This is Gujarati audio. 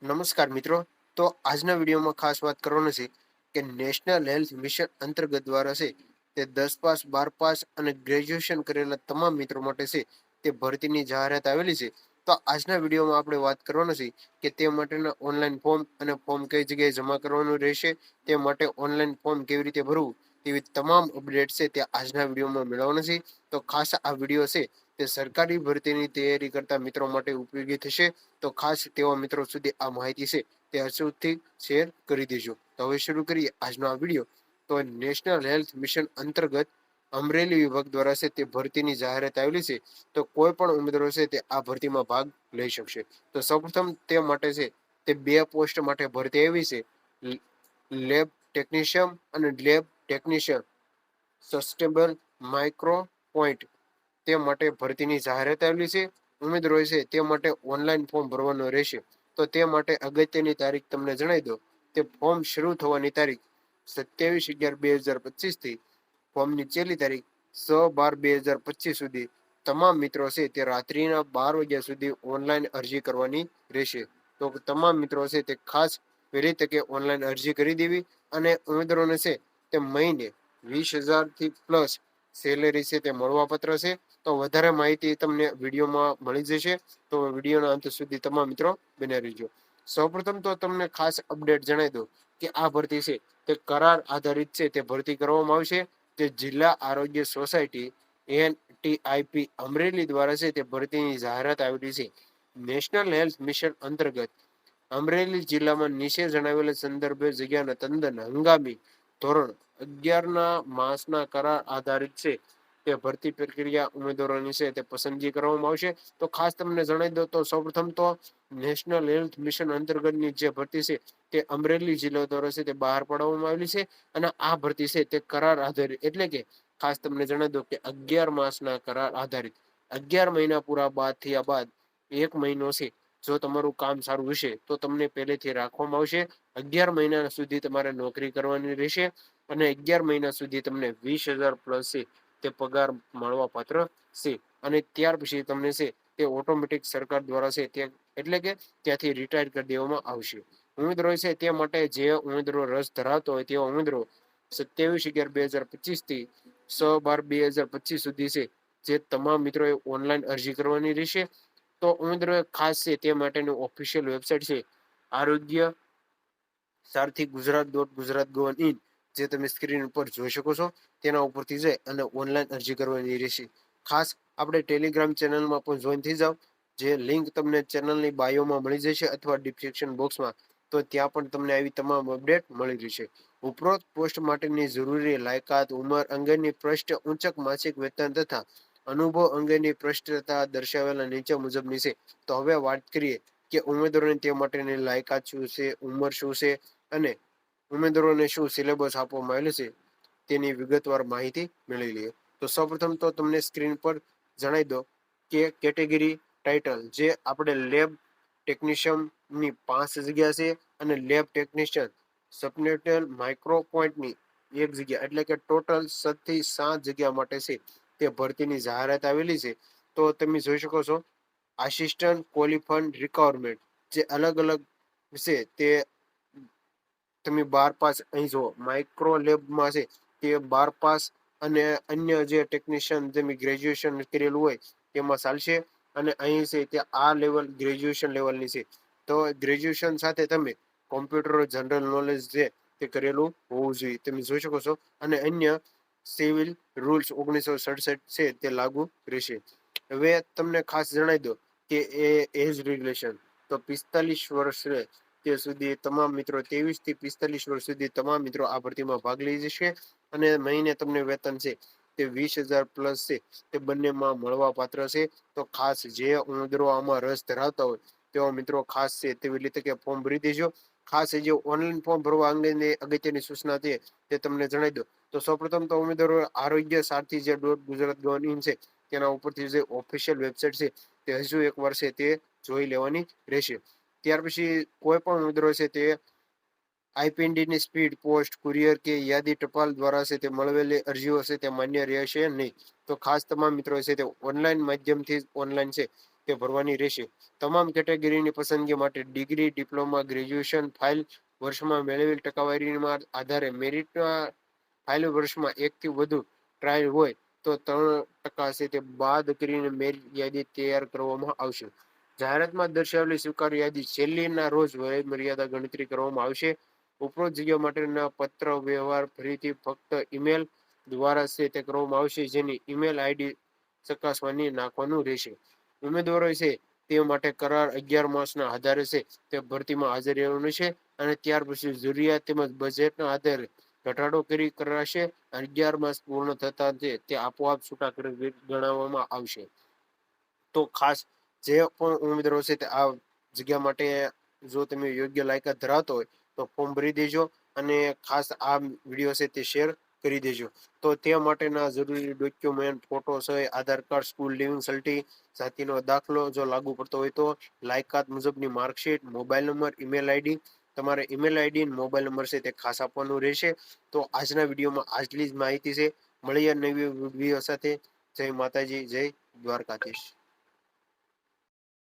નમસ્કાર મિત્રો. તો આજના વિડીયોમાં ખાસ વાત કરવાની છે કે નેશનલ હેલ્થ મિશન અંતર્ગત દ્વારા છે તે 10 પાસ 12 પાસ અને ગ્રેજ્યુએશન કરેલા તમામ મિત્રો માટે છે તે ભરતીની જાહેરાત આવેલી છે. તો આજના વિડીયોમાં આપણે વાત કરવાનું છે કે તે માટેના ઓનલાઈન ફોર્મ અને ફોર્મ કઈ જગ્યાએ જમા કરવાનું રહેશે, તે માટે ઓનલાઈન ફોર્મ કેવી રીતે ભરવું, તેવી તમામ અપડેટ છે તે આજના વિડીયોમાં મેળવવાનું છે. તો ખાસ આ વિડીયો છે તે સરકારી ભરતીની તૈયારી કરતા મિત્રો માટે ઉપયોગી થશે. તો ખાસ તેવા મિત્રો સુધી આ માહિતી છે તે અચૂકથી શેર કરી દેજો. તો હવે શરૂ કરીએ આજનો આ વિડીયો. તો નેશનલ હેલ્થ મિશન અંતર્ગત અમરેલી વિભાગ દ્વારા છે તે ભરતીની જાહેરાત આવેલી છે. તો કોઈ પણ ઉમેદવારો છે તે આ ભરતીમાં ભાગ લઈ શકશે. તો સૌપ્રથમ તે માટે છે તે 2 પોસ્ટ માટે ભરતી આવી છે, લેબ ટેકનિશિયન અને લેબ ટેકનિશિયન સસ્ટેબલ માઇક્રો પોઈન્ટ. તે માટે ભરતીની જાહેરાત આવેલી છે. ઉમેદવારો છે તે માટે ઓનલાઈન ફોર્મ ભરવાનું રહેશે. તો તે માટે અગત્યની તારીખ તમને જણાવી દો. તે ફોર્મ શરૂ થવાની તારીખ 27/11/2025 થી ફોર્મની છેલ્લી તારીખ 6/12/2025 સુધી તમામ મિત્રો છે તે રાત્રિના 12 વાગ્યા સુધી ઓનલાઈન અરજી કરવાની રહેશે. તો તમામ મિત્રો છે તે ખાસ વહેલી તકે ઓનલાઈન અરજી કરી દેવી. અને ઉમેદવારોને છે તે મહિને 20,000 થી પ્લસ સેલેરી છે તે મળવાપાત્ર છે. તો વધારે માહિતી તમને વિડીયોમાં મળી જશે. તો વિડીયોના અંત સુધી તમામ મિત્રો બન્યા રહેજો. સૌપ્રથમ તો તમને ખાસ અપડેટ જણાવી દઉં કે આ ભરતી છે તે કરાર આધારિત છે તે ભરતી કરવામાં આવશે. જે જિલ્લા આરોગ્ય સોસાયટી NTIP અમરેલી દ્વારા છે તે ભરતીની જાહેરાત આવેલી છે. નેશનલ હેલ્થ મિશન અંતર્ગત અમરેલી જિલ્લામાં નીચે જણાવેલા સંદર્ભે જગ્યાના તદ્દન હંગામી ધોરણ 11 ના માસના કરાર આધારિત છે તે ભરતી પ્રક્રિયા ઉમેદવારોની છે તે પસંદગી કરવામાં આવશે. તો ખાસ તમને જણાવી દો તો સૌપ્રથમ તો નેશનલ હેલ્થ મિશન અંતર્ગતની જે ભરતી છે તે અમરેલી જિલ્લા દ્વારા છે તે બહાર પાડવામાં આવેલી છે. અને આ ભરતી છે તે કરાર આધારિત એટલે કે ખાસ તમને જણાવી દો કે 11 માસના કરાર આધારિત 11 મહિના પૂરા બાદ થયા બાદ 1 મહિનો છે જો તમારું કામ સારું હશે તો તમને પહેલેથી રાખવામાં આવશે. 11 મહિના સુધી તમારે નોકરી કરવાની રહેશે અને 11 મહિના સુધી તમને 20,000 પ્લસ છે તે પગાર મળવા પાત્ર છે. અને ત્યાર પછી તમને છે તે ઓટોમેટિક સરકાર દ્વારા છે તે એટલે કે ત્યાંથી રિટાયર કરી દેવામાં આવશે. ઉમેદવારો છે તે માટે જે ઉમેદવારો રસ ધરાવતો હોય તેવા ઉમેદવારો 27/11/2025 થી 6/12/2025 સુધી છે જે તમામ મિત્રોએ ઓનલાઈન અરજી કરવાની રહેશે. તો ઉમેદવારો ખાસ છે તે માટેની ઓફિશિયલ વેબસાઇટ છે આરોગ્ય સારથી ગુજરાત.ગુજરાત.gov.in જે તમે સ્ક્રીન ઉપર જોઈ શકો છો તેના ઉપરથી જઈ અને ઓનલાઈન અરજી કરવાની રહેશે. ખાસ આપણે ટેલિગ્રામ ચેનલમાં પણ જોઈન થઈ જાવ, જે લિંક તમને ચેનલની બાયોમાં મળી જશે અથવા ડિસ્ક્રિપ્શન બોક્સમાં. તો ત્યાં પણ તમને આવી તમામ અપડેટ મળી રહેશે. ઉપરોક્ત પોસ્ટ માટેની જરૂરી લાયકાત ઉંમર અંગેની પ્રશ્ન ઉચ્ચક માસિક વેતન તથા અનુભવ અંગેની પ્રશ્નતા દર્શાવેલા નીચે મુજબની છે. તો હવે વાત કરીએ કે ઉમેદવારોને તે માટેની લાયકાત શું છે, ઉંમર શું છે અને ઉમેદવારોને શું સિલેબસ આપવામાં આવેલું છે તેની વિગતવાર માહિતી મેળવી લઈએ. તો સૌપ્રથમ તો તમને સ્ક્રીન પર જણાવી દો કે કેટેગરી ટાઇટલ જે આપણે લેબ ટેકનિશિયનની 5 જગ્યા છે અને લેબ ટેકનિશિયન સબનેટલ માઇક્રો પોઈન્ટની 1 જગ્યા એટલે કે ટોટલ 7 થી 7 જગ્યા માટે છે તે ભરતીની જાહેરાત આવેલી છે. તો તમે જોઈ શકો છો આસિસ્ટન્ટ ક્વોલિફાઈડ રિક્વાયરમેન્ટ જે અલગ અલગ છે તે તમે 12 પાસ અહીં જો માઇક્રો લેબમાં છે તે 12 પાસ અને અન્ય જે ટેકનિશિયન જેમ ગ્રેજ્યુએશન કરેલું હોય તેમાં ચાલશે. અને અહીં છે તે આ લેવલ ગ્રેજ્યુએશન લેવલની છે. તો ગ્રેજ્યુએશન સાથે તમે કોમ્પ્યુટર જનરલ નોલેજ છે તે કરેલું હોવું જોઈએ તમે જોઈ શકો છો. અને અન્ય સિવિલ રૂલ્સ 1967 છે તે લાગુ રહેશે. હવે તમને ખાસ જણાવી દો કે એજ રેગ્યુલેશન તો 45 વર્ષ તે સુધી તમામ મિત્રો 23 થી 45 વર્ષ સુધી તમામ મિત્રો આ ભરતીમાં ભાગ લઈ જશે. અને મહિને તમને વેતન છે તે 20,000 પ્લસ છે તે બંનેમાં મળવા પાત્ર છે. તો ખાસ જે ઉમેદવારો આમાં રસ ધરાવતા હોય તેવા મિત્રો ખાસ છે તેવી રીતે કે ફોર્મ ભરી દેજો. ખાસ જે ઓનલાઈન ફોર્મ ભરવા અંગેની અગત્યની સૂચના છે તે તમને જણાવી દો. તો સૌપ્રથમ તો ઉમેદવારો આરોગ્ય સારથી જે .ગુજરાત.gov.in છે તેના ઉપરથી જે ઓફિશિયલ વેબસાઇટ છે તે હજુ એક વર્ષે તે જોઈ લેવાની રહેશે. ત્યાર પછી કોઈ પણ ઉમેદવારો છે તે આઈપીએનડીની સ્પીડ પોસ્ટ કુરિયર કે યાદી ટપાલ દ્વારા છે તે મળવેલી અરજીઓ છે તે માન્ય રહેશે નહીં. તો ખાસ તમામ મિત્રો છે તે ઓનલાઈન માધ્યમથી ઓનલાઈન છે તે ભરવાની રહેશે. તમામ કેટેગરીની પસંદગી માટે ડિગ્રી, ડિપ્લોમા, ગ્રેજ્યુએશન ફાઇલ વર્ષમાં મેળવેલ ટકાવારીના આધારે મેરિટના ફાઇલ વર્ષમાં એકથી વધુ ટ્રાયલ હોય તો 3% છે તે બાદ કરીને મેરિટ યાદી તૈયાર કરવામાં આવશે. જાહેરાતમાં દર્શાવેલી સ્વીકાર્ય યાદી છેલ્લીના રોજ વય મર્યાદા ગણતરી કરવામાં આવશે. ઉપરોક્ત જગ્યા માટેના પત્ર વ્યવહાર ફરીથી ફક્ત ઈમેલ દ્વારા છે તે કરવામાં આવશે, જેની ઈમેલ આઈડી ચકાસવાની નાખવાનું રહેશે. ઉમેદવારો છે તે માટે કરાર 11 માસના આધારે છે તે ભરતીમાં હાજર રહેવાનું છે અને ત્યાર પછી જરૂરિયાત તેમજ બજેટના આધારે ઘટાડો કરી કરાશે. 11 માસ પૂર્ણ થતા તે આપોઆપ છૂટા ગણવામાં આવશે. તો ખાસ જે પણ ઉમેદવારો છે તે આ જગ્યા માટે જો તમે યોગ્ય લાયકાત ધરાવતો હોય તો ફોર્મ ભરી દેજો અને ખાસ આ વિડીયો છે તે શેર કરી દેજો. તો તે માટેના જરૂરી ડોક્યુમેન્ટ ફોટો છે, આધાર કાર્ડ, સ્કૂલ લિવિંગ સર્ટી, જાતિનો દાખલો જો લાગુ પડતો હોય તો, લાયકાત મુજબની marksheet, mobile number, email ID, તમારે ઈમેલ આઈડી અને મોબાઈલ નંબર છે તે ખાસ આપવાનું રહેશે. તો આજના વિડીયોમાં આટલી જ માહિતી છે. મળીએ નવી વિડીયો સાથે. જય માતાજી, જય દ્વારકાધીશ.